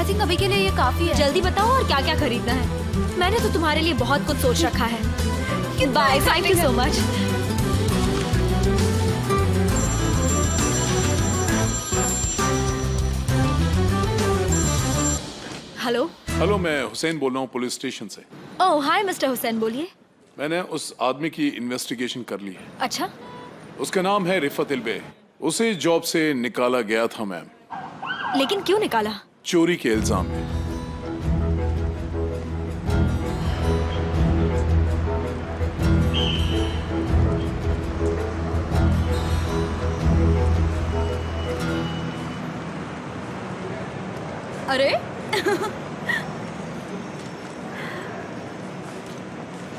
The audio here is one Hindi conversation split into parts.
थिंक अभी के लिए ये काफी है। जल्दी बताओ और क्या क्या खरीदना है। मैंने तो तुम्हारे लिए बहुत कुछ सोच रखा है। Bye, thank you so much. Hello. Hello, मैं हुसैन बोल रहा हूँ पुलिस स्टेशन से। ओह हाय मिस्टर हुसैन, बोलिए। मैंने उस आदमी की इन्वेस्टिगेशन कर ली है। अच्छा, उसका नाम है रिफत इल्बे। उसे जॉब से निकाला गया था मैम, लेकिन क्यों निकाला? चोरी के इल्जाम में। अरे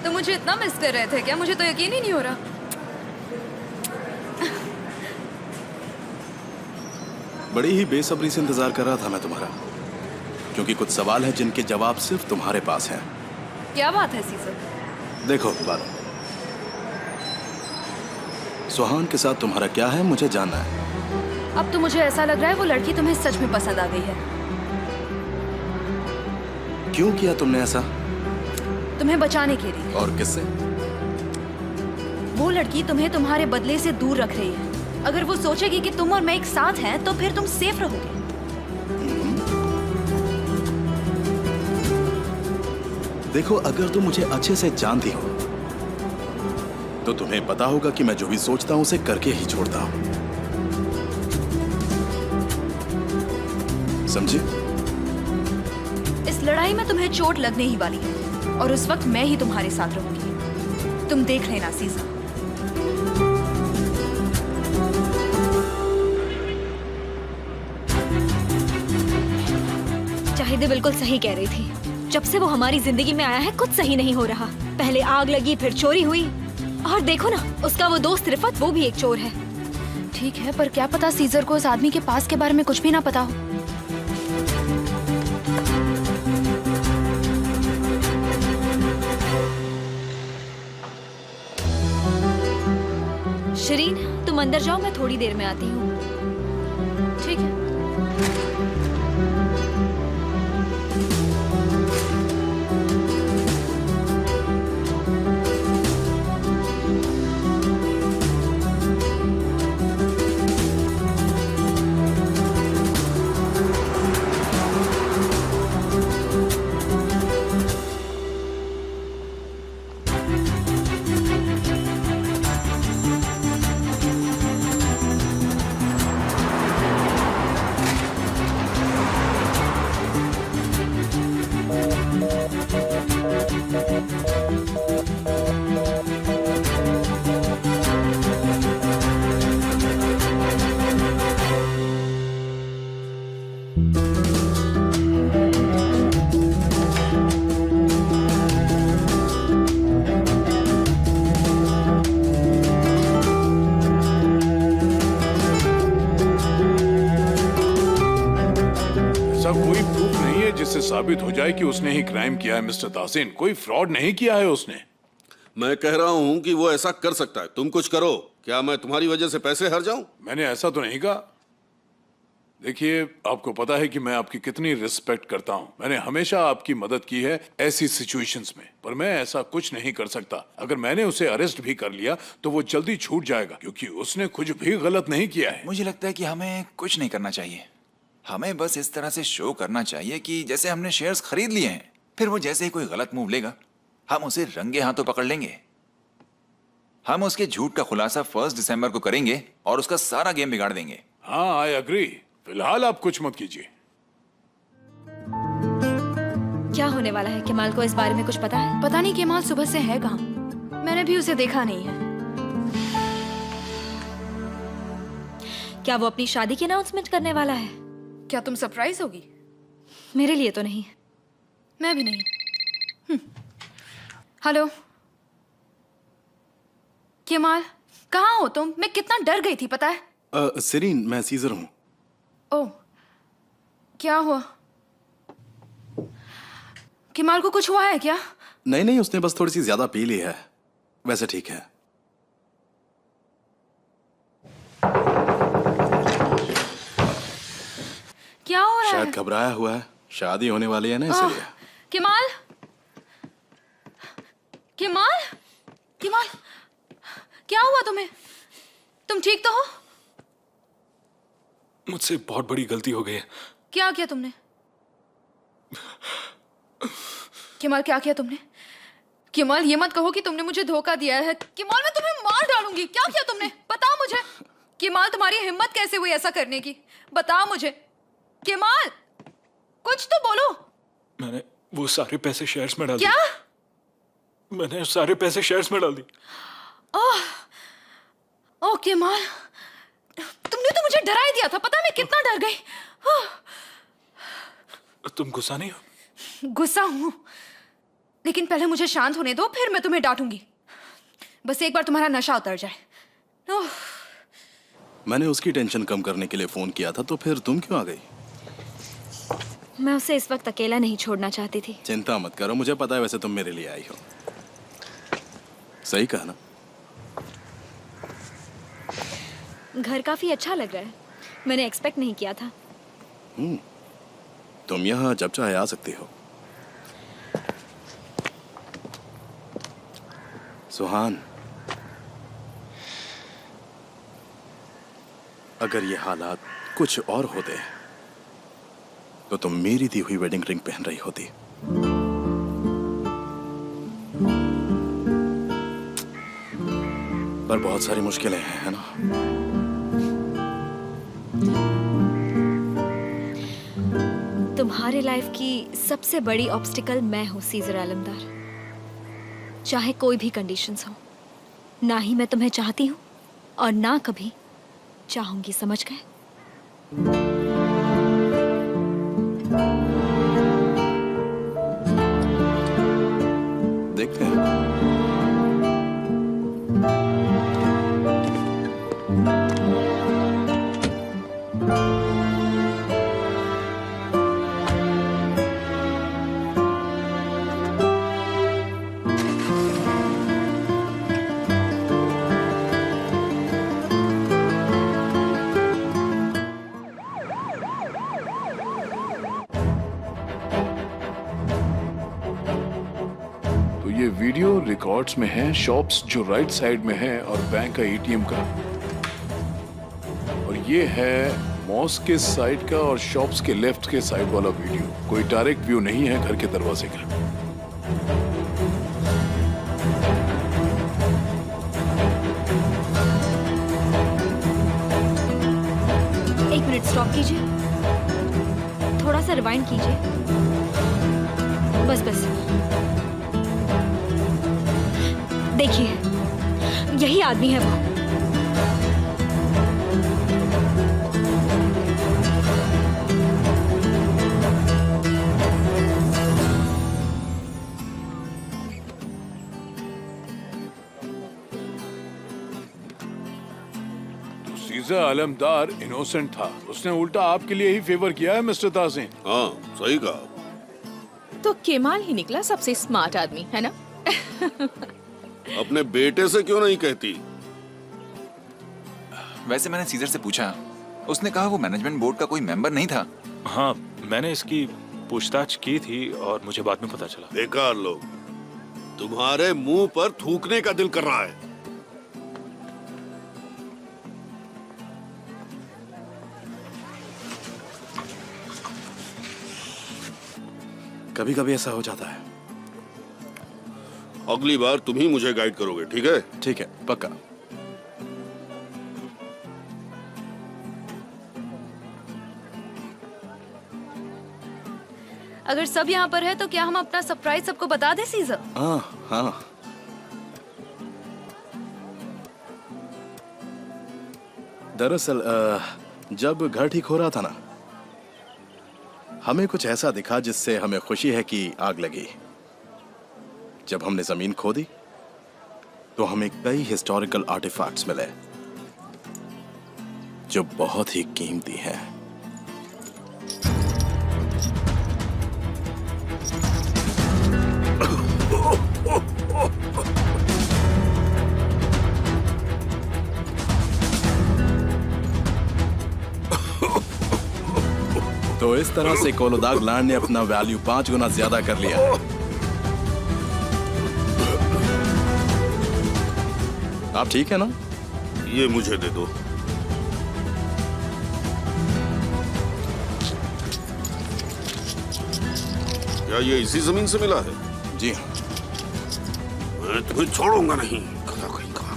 तो मुझे इतना मिस कर रहे थे क्या? मुझे तो यकीन ही नहीं हो रहा। बड़ी ही बेसब्री से इंतजार कर रहा था मैं तुम्हारा, क्योंकि कुछ सवाल हैं जिनके जवाब सिर्फ तुम्हारे पास हैं। क्या बात है सीजर? देखो बालो, सुहान के साथ तुम्हारा क्या है मुझे जानना है। अब तो मुझे ऐसा लग रहा है वो लड़की तुम्हें सच में पसंद आ गई है। क्यों किया तुमने ऐसा? तुम्हें बचाने के लिए। और किससे? वो लड़की तुम्हें तुम्हारे बदले से दूर रख रही है। अगर वो सोचेगी कि तुम और मैं एक साथ हैं तो फिर तुम सेफ रहोगे। देखो, अगर तुम मुझे अच्छे से जानती हो तो तुम्हें पता होगा कि मैं जो भी सोचता हूं उसे करके ही छोड़ता हूं। समझे? इस लड़ाई में तुम्हें चोट लगने ही वाली है और उस वक्त मैं ही तुम्हारे साथ रहूंगी। तुम देख लेना सीजर। शाहिदे बिल्कुल सही कह रही थी। जब से वो हमारी जिंदगी में आया है कुछ सही नहीं हो रहा। पहले आग लगी, फिर चोरी हुई, और देखो ना उसका वो दोस्त रिफत, वो भी एक चोर है। ठीक है, पर क्या पता सीजर को उस आदमी के पास के बारे में कुछ भी ना पता हो। शरीन, तुम अंदर जाओ, मैं थोड़ी देर में आती हूँ। ठीक है। कोई प्रूफ नहीं है जिससे साबित हो जाए कि उसने ही क्राइम किया है मिस्टर तासीन। कोई फ्रॉड नहीं किया है उसने। मैं कह रहा हूं कि वो ऐसा कर सकता है। तुम कुछ करो। क्या मैं तुम्हारी वजह से पैसे हार जाऊं? मैंने ऐसा तो नहीं कहा। देखिए, आपको पता है कि मैं आपकी कितनी रिस्पेक्ट करता हूं। मैंने हमेशा आपकी मदद की है ऐसी सिचुएशंस में, पर मैं ऐसा कुछ नहीं कर सकता। अगर मैंने उसे अरेस्ट भी कर लिया तो वो जल्दी छूट जाएगा, क्योंकि उसने कुछ भी गलत नहीं किया है। मुझे लगता है कि हमें कुछ नहीं करना चाहिए। हमें बस इस तरह से शो करना चाहिए कि जैसे हमने शेयर्स खरीद लिए हैं, फिर वो जैसे ही कोई गलत मूव लेगा हम उसे रंगे हाथों पकड़ लेंगे। हम उसके झूठ का खुलासा 1 दिसंबर को करेंगे और उसका सारा गेम बिगाड़ देंगे। हाँ, आई एग्री। फिलहाल आप कुछ मत कीजिए। क्या होने वाला है? केमाल को इस बारे में कुछ पता है? पता नहीं केमाल सुबह से है कहाँ। मैंने भी उसे देखा नहीं है। क्या वो अपनी शादी की अनाउंसमेंट करने वाला है? क्या तुम सरप्राइज होगी? मेरे लिए तो नहीं। मैं भी नहीं। हेलो केमाल, कहाँ हो तुम? मैं कितना डर गई थी पता है। सिरीन, मैं सीजर हूँ। ओह, क्या हुआ? केमाल को कुछ हुआ है क्या? नहीं नहीं, उसने बस थोड़ी सी ज्यादा पी ली है, वैसे ठीक है। क्या हो रहा है? शायद घबराया हुआ है। शादी होने वाली है ना इसलिए। केमाल, केमाल, केमाल, क्या हुआ तुम्हें? तुम ठीक तो हो? मुझसे बहुत बड़ी गलती हो गई है। क्या किया तुमने? केमाल, क्या किया तुमने? केमाल, ये मत कहो कि तुमने मुझे धोखा दिया है। केमाल, मैं तुम्हें मार डालूंगी। क्या किया तुमने? बताओ मुझे। केमाल, तुम्हारी हिम्मत कैसे हुई ऐसा करने की? बताओ मुझे। केमाल, कुछ तो बोलो। मैंने वो सारे पैसे शेयर्स में डाल दिए। क्या? मैंने सारे पैसे शेयर्स में डाल दिए। ओह केमाल, तुमने तो मुझे डरा ही दिया था। पता मैं कितना डर गई। तुम गुस्सा नहीं हो? गुस्सा हूं, लेकिन पहले मुझे शांत होने दो, फिर मैं तुम्हें डांटूंगी। बस एक बार तुम्हारा नशा उतर जाए। ओह, मैंने उसकी टेंशन कम करने के लिए फोन किया था, तो फिर तुम क्यों आ गई? मैं उसे इस वक्त अकेला नहीं छोड़ना चाहती थी। चिंता मत करो, मुझे पता है वैसे तुम मेरे लिए आई हो। सही कहा ना? घर काफी अच्छा लग रहा है। मैंने एक्सपेक्ट नहीं किया था। तुम यहाँ जब चाहे आ सकती हो। सुहान, अगर ये हालात कुछ और होते तो तुम मेरी दी हुई वेडिंग रिंग पहन रही होती। पर बहुत सारी मुश्किलें हैं, है ना? तुम्हारे लाइफ की सबसे बड़ी ऑब्स्टिकल मैं हूँ सीजर आलमदार। चाहे कोई भी कंडीशंस हो, ना ही मैं तुम्हें चाहती हूँ और ना कभी चाहूंगी, समझ गए? देखते हैं। तो ये वीडियो रिकॉर्ड्स में है, शॉप्स जो राइट साइड में है और बैंक का एटीएम का। और ये है मॉस्क के साइड का और शॉप्स के लेफ्ट के साइड वाला वीडियो। कोई डायरेक्ट व्यू नहीं है घर के दरवाजे का। एक मिनट स्टॉप कीजिए, थोड़ा सा रिवाइंड कीजिए। बस बस, देखिए, यही आदमी है वो। सीजर आलमदार इनोसेंट था, उसने उल्टा आपके लिए ही फेवर किया है मिस्टर ताज़ी। हाँ, सही कहा। तो केमाल ही निकला सबसे स्मार्ट आदमी, है ना? अपने बेटे से क्यों नहीं कहती? वैसे मैंने सीजर से पूछा, उसने कहा वो मैनेजमेंट बोर्ड का कोई मेंबर नहीं था। हाँ, मैंने इसकी पूछताछ की थी और मुझे बाद में पता चला। बेकार लोग, तुम्हारे मुंह पर थूकने का दिल कर रहा है। कभी कभी ऐसा हो जाता है। अगली बार तुम ही मुझे गाइड करोगे, ठीक है? ठीक है, पक्का। अगर सब यहाँ पर है तो क्या हम अपना सरप्राइज सबको बता दें सीजर? हाँ हाँ, दरअसल जब घर ठीक हो रहा था ना, हमें कुछ ऐसा दिखा जिससे हमें खुशी है कि आग लगी। जब हमने जमीन खोदी तो हमें कई हिस्टोरिकल आर्टिफैक्ट्स मिले जो बहुत ही कीमती हैं। तो इस तरह से कोलोदाग लैंड ने अपना वैल्यू 5 गुना ज्यादा कर लिया है। आप ठीक है ना? ये मुझे दे दो। क्या ये इसी जमीन से मिला है? जी हाँ। मैं तुम्हें छोड़ूंगा नहीं, गधा कहीं का।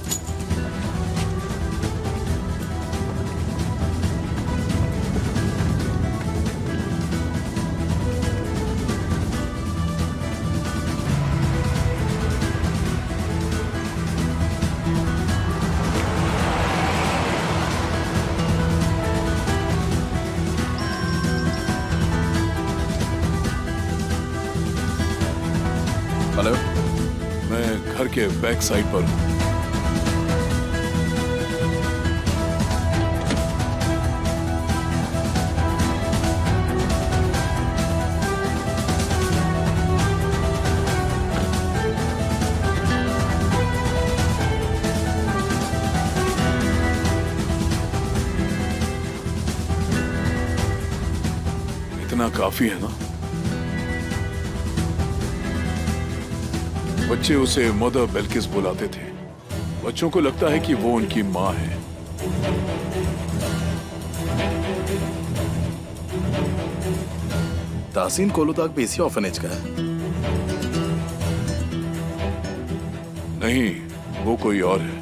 हेलो, मैं घर के बैक साइड पर हूँ। इतना काफी है ना? बच्चे उसे मदर बेल्किस बुलाते थे। बच्चों को लगता है कि वो उनकी माँ है। तासीन कोलोदाग भी इसी ऑर्फनेज का है? नहीं, वो कोई और है।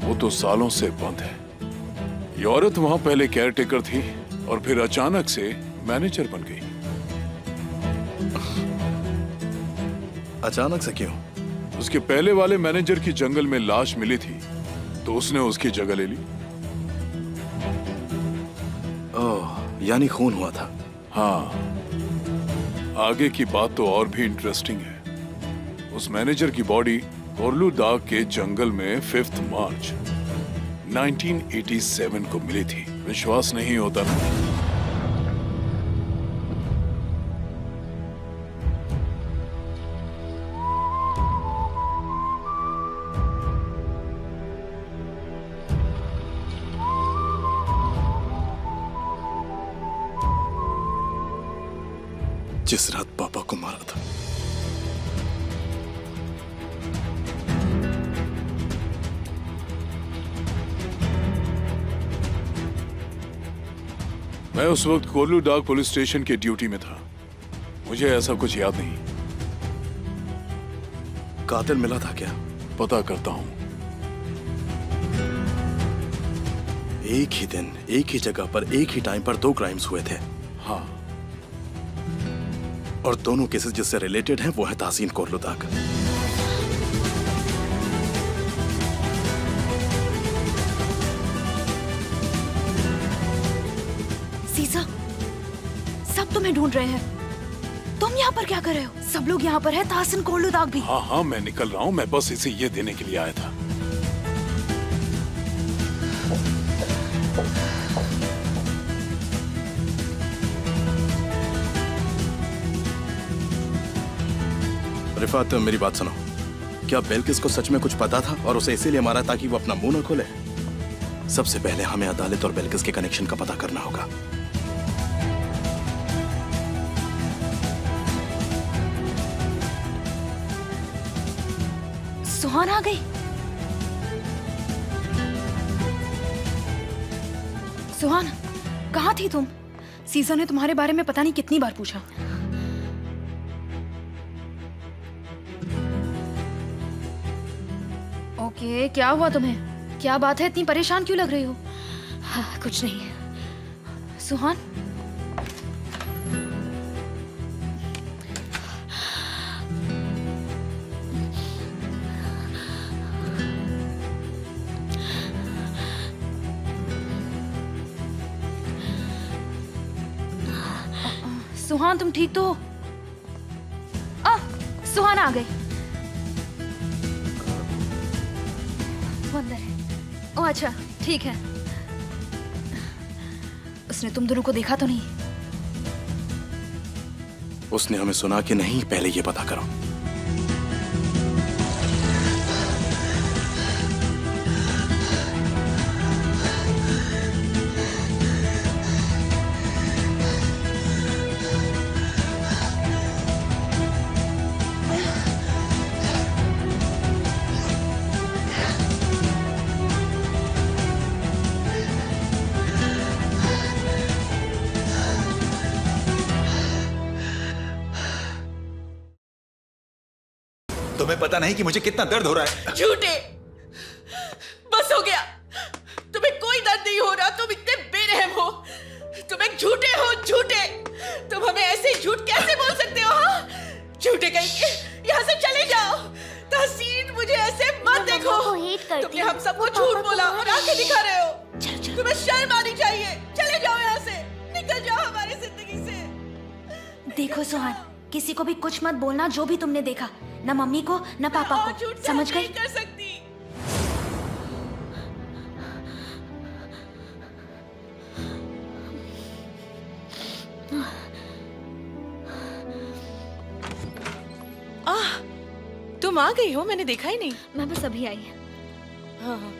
वो तो सालों से बंद है। ये औरत वहां पहले केयरटेकर थी और फिर अचानक से मैनेजर बन गई। अचानक से क्यों? उसके पहले वाले मैनेजर की जंगल में लाश मिली थी, तो उसने उसकी जगह ले ली। ओह, यानी खून हुआ था। हाँ, आगे की बात तो और भी इंटरेस्टिंग है। उस मैनेजर की बॉडी कोरलू दाग के जंगल में 5 मार्च 1987 को मिली थी। विश्वास नहीं होता ना? जिस रात पापा को मारा था। मैं उस वक्त कोरलू डाग पुलिस स्टेशन के ड्यूटी में था। मुझे ऐसा कुछ याद नहीं। कातिल मिला था क्या? पता करता हूं। एक ही दिन, एक ही जगह पर, एक ही टाइम पर 2 क्राइम्स हुए थे। हाँ, और दोनों केसेस जिससे रिलेटेड हैं वो है तासीन कोरलुदाग। सीसा, सब तुम्हें ढूंढ रहे हैं। तुम यहाँ पर क्या कर रहे हो? सब लोग यहाँ पर है, तासिन कोरलुदाग भी। हाँ हाँ, मैं निकल रहा हूँ। मैं बस इसे ये देने के लिए आया था। रिफात, मेरी बात सुनो। क्या बेल्किस को सच में कुछ पता था और उसे इसीलिए मारा ताकि वो अपना मुंह न खोले? सबसे पहले हमें अदालत और बेल्किस के कनेक्शन का पता करना होगा। सुहान आ गई। सुहान, कहाँ थी तुम? सीजन ने तुम्हारे बारे में पता नहीं कितनी बार पूछा। ओके, क्या हुआ तुम्हें? क्या बात है, इतनी परेशान क्यों लग रही हो? हाँ, कुछ नहीं। सुहान, सुहान तुम ठीक तो हो? सुहान आ गई। वो अंदर है। ओ अच्छा, ठीक है। उसने तुम दोनों को देखा तो नहीं? उसने हमें सुना कि नहीं, पहले ये पता करो। तुम्हें पता नहीं कि मुझे कितना दर्द हो रहा है। झूठे, बस हो गया। तुम्हें कोई दर्द नहीं हो रहा, तुम इतने बेरहम हो। तुम एक झूठे हो, झूठे। तुम हमें ऐसे झूठ कैसे बोल सकते हो? हाँ, झूठे कहीं के। यहाँ से चले जाओ। तहसीन, मुझे ऐसे मत देखो। तुमने हम सबको झूठ बोला और आंखें दिखा रहे हो। तुम्हें शर्म आनी चाहिए। चले जाओ यहाँ से, निकल जाओ हमारी जिंदगी से। देखो सुहान, किसी को भी कुछ मत बोलना जो भी तुमने देखा, न मम्मी को न पापा और को, झूठ समझ नहीं गई? कर सकती। तुम आ गई हो, मैंने देखा ही नहीं। मैं बस अभी आई। हाँ, हाँ।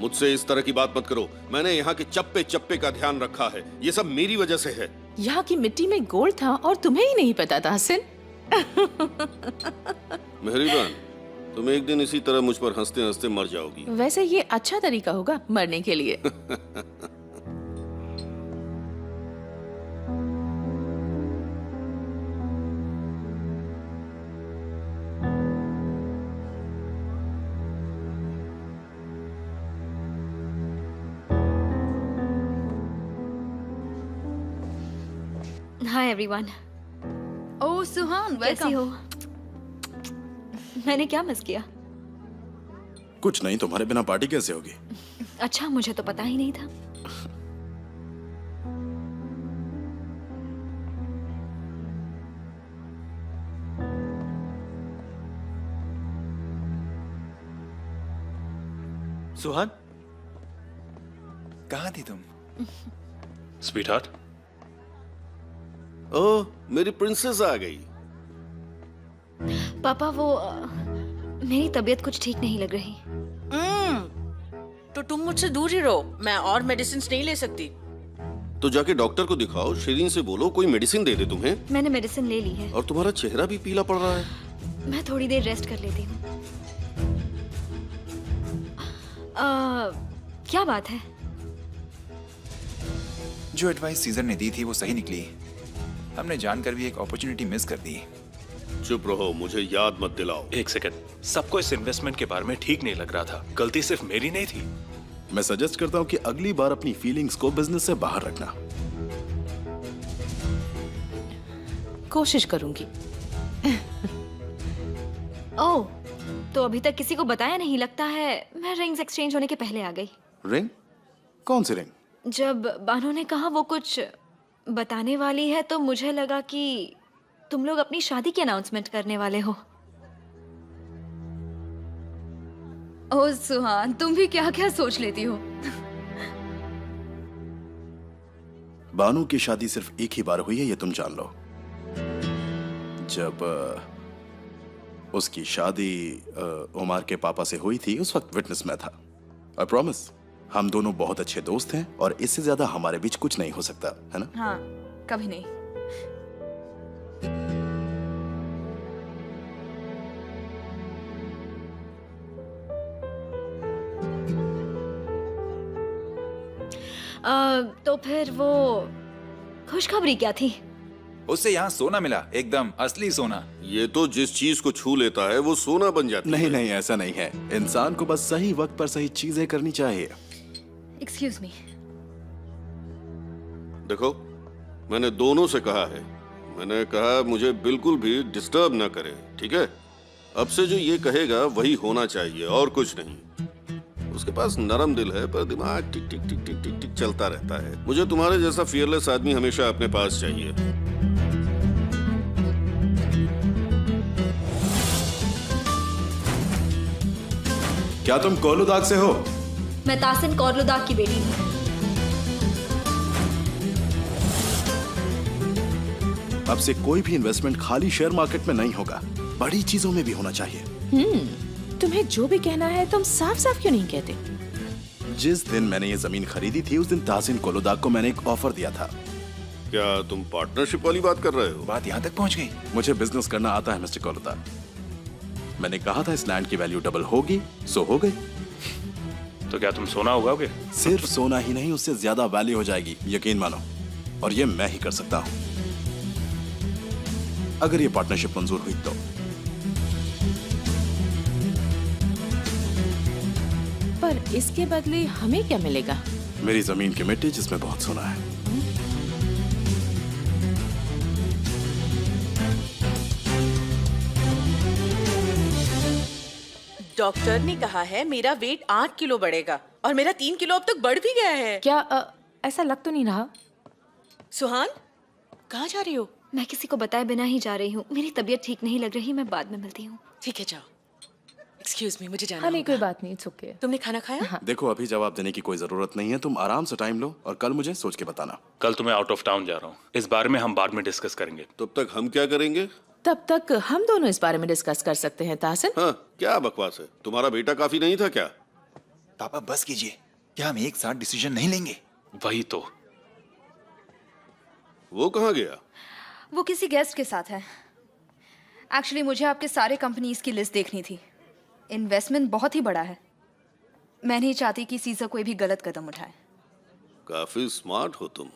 मुझसे इस तरह की बात मत करो। मैंने यहाँ के चप्पे चप्पे का ध्यान रखा है। ये सब मेरी वजह से है। यहाँ की मिट्टी में गोल्ड था और तुम्हें ही नहीं पता था हसन। मेहरीबान, तुम एक दिन इसी तरह मुझ पर हंसते हंसते मर जाओगी। वैसे ये अच्छा तरीका होगा मरने के लिए। Hi everyone. ओह सुहान, कैसी वेलकम। हो? मैंने क्या मिस किया? कुछ नहीं, तुम्हारे बिना पार्टी कैसे होगी? अच्छा, मुझे तो पता ही नहीं था। सुहान, कहाँ थी तुम? स्वीटहार्ट, ओह, मेरी प्रिंसेस आ गई। पापा, वो मेरी तबीयत कुछ ठीक नहीं लग रही। तो तुम मुझसे दूर ही रहो। मैं और मेडिसिन नहीं ले सकती। तो जाके डॉक्टर को दिखाओ, शिरीन से बोलो कोई मेडिसिन दे दे तुम्हें। मैंने मेडिसिन ले ली है। और तुम्हारा चेहरा भी पीला पड़ रहा है। मैं थोड़ी देर रेस्ट कर लेती हूँ। क्या बात है? जो एडवाइस सीजर ने दी थी वो सही निकली। हमने जानकर भी एक अपॉर्चुनिटी मिस कर दी। चुप रहो, मुझे याद मत दिलाओ। एक सेकंड। सबको इस इन्वेस्टमेंट के बारे में ठीक नहीं लग रहा था। गलती सिर्फ मेरी नहीं थी। मैं सजेस्ट करता हूँ कि अगली बार अपनी फीलिंग्स को बिजनेस से बाहर रखना। कोशिश करूंगी। ओह, तो अभी तक किसी को बताया नहीं। लगता है मैं रिंग्स एक्सचेंज होने के पहले आ गई। रिंग? कौन सी रिंग? जब बानो ने कहा वो कुछ बताने वाली है, तो मुझे लगा कि तुम लोग अपनी शादी की अनाउंसमेंट करने वाले हो। ओह सुहान, तुम भी क्या क्या सोच लेती हो। बानू की शादी सिर्फ एक ही बार हुई है, ये तुम जान लो। जब उसकी शादी उमर के पापा से हुई थी, उस वक्त विटनेस में था। आई प्रॉमिस, हम दोनों बहुत अच्छे दोस्त हैं और इससे ज्यादा हमारे बीच कुछ नहीं हो सकता, है ना? हाँ, कभी नहीं। तो फिर वो खुशखबरी क्या थी? उससे यहाँ सोना मिला, एकदम असली सोना। ये तो जिस चीज को छू लेता है वो सोना बन जाती है। नहीं नहीं, ऐसा नहीं है। इंसान को बस सही वक्त पर सही चीजें करनी चाहिए। Excuse me. देखो, मैंने दोनों से कहा है। मैंने कहा मुझे बिल्कुल भी डिस्टर्ब ना करे, ठीक है? अब से जो ये कहेगा वही होना चाहिए और कुछ नहीं। उसके पास नरम दिल है पर दिमाग टिक टिक टिक टिक टिक टिक चलता रहता है। मुझे तुम्हारे जैसा फियरलेस आदमी हमेशा अपने पास चाहिए। क्या तुम कोलुदाग से हो? मैं तासिन कौरलुदाग की बेटी हूँ। अब से कोई भी इन्वेस्टमेंट खाली शेयर मार्केट में नहीं होगा, बड़ी चीजों में भी होना चाहिए। तुम्हें जो भी कहना है तुम साफ साफ क्यों नहीं कहते? जिस दिन मैंने ये जमीन खरीदी थी, उस दिन तासिन कोलुदाग को मैंने एक ऑफर दिया था। क्या तुम पार्टनरशिप वाली बात कर रहे हो? बात यहाँ तक पहुँच गई। मुझे बिजनेस करना आता है मिस्टर कोलुदाग। मैंने कहा था इस लैंड की वैल्यू डबल होगी, सो हो गई। तो क्या तुम सोना उगाओगे? सिर्फ सोना ही नहीं, उससे ज्यादा वैल्यू हो जाएगी, यकीन मानो। और ये मैं ही कर सकता हूं, अगर ये पार्टनरशिप मंजूर हुई तो। पर इसके बदले हमें क्या मिलेगा? मेरी जमीन की मिट्टी जिसमें बहुत सोना है। डॉक्टर ने कहा है मेरा वेट 8 किलो बढ़ेगा और मेरा 3 किलो अब तक बढ़ भी गया है। क्या ऐसा लग तो नहीं रहा? सुहान, कहाँ जा रही हो? मैं किसी को बताए बिना ही जा रही हूँ। मेरी तबीयत ठीक नहीं लग रही, मैं बाद में मिलती हूँ। ठीक है, जाओ। एक्सक्यूज मी, मुझे जाना हाँ नहीं, होगा। कोई बात नहीं, इट्स ओके। तुमने खाना खाया? देखो अभी जवाब देने की कोई जरूरत नहीं है, तुम आराम से टाइम लो और कल मुझे सोच के बताना। कल तो मैं आउट ऑफ टाउन जा रहा हूँ, इस बारे में हम बाद में डिस्कस करेंगे। तब तक हम क्या करेंगे? तब तक हम दोनों इस बारे में डिस्कस कर सकते हैं। ताहसन, हाँ, क्या बकवास है? तुम्हारा बेटा काफी नहीं था क्या? पापा बस कीजिए, क्या हम एक साथ डिसीजन नहीं लेंगे? वही तो। वो कहाँ गया? वो किसी गेस्ट के साथ है। एक्चुअली मुझे आपके सारे कंपनीज की लिस्ट देखनी थी। इन्वेस्टमेंट बहुत ही बड़ा है। मैं नहीं चाहती कि सीजर कोई भी गलत कदम उठाए। काफी स्मार्ट हो तुम।